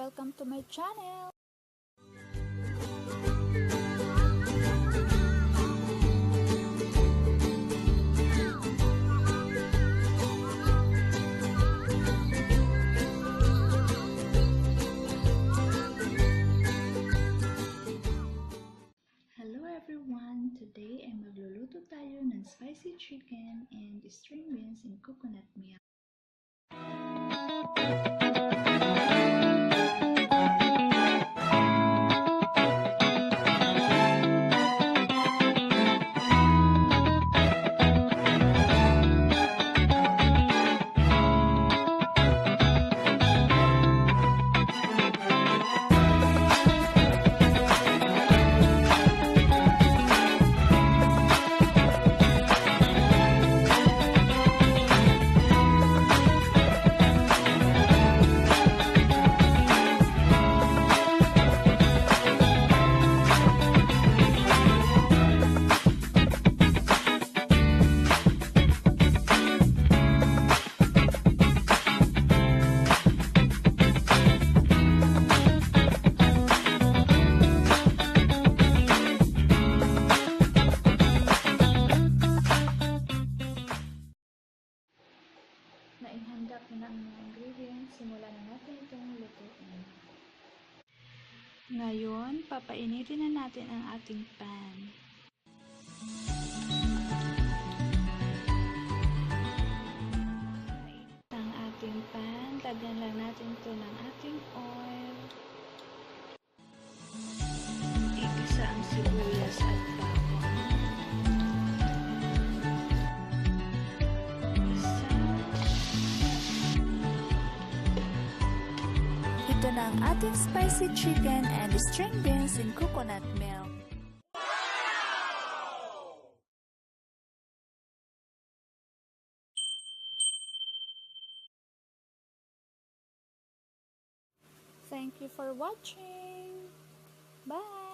Welcome to my channel! Hello everyone! Today ay magluluto tayo ng spicy chicken and string beans in coconut milk. Naihanda ko na ang mga ingredients, simulan na natin itong lutuin. Ngayon, papainitin na natin ang ating pan. Mainit ang ating pan, lagyan lang natin ito ng ating oil. Igisa ang sibuyas at bawang. Ito na ang ating spicy chicken and string beans in coconut milk. Thank you for watching. Bye!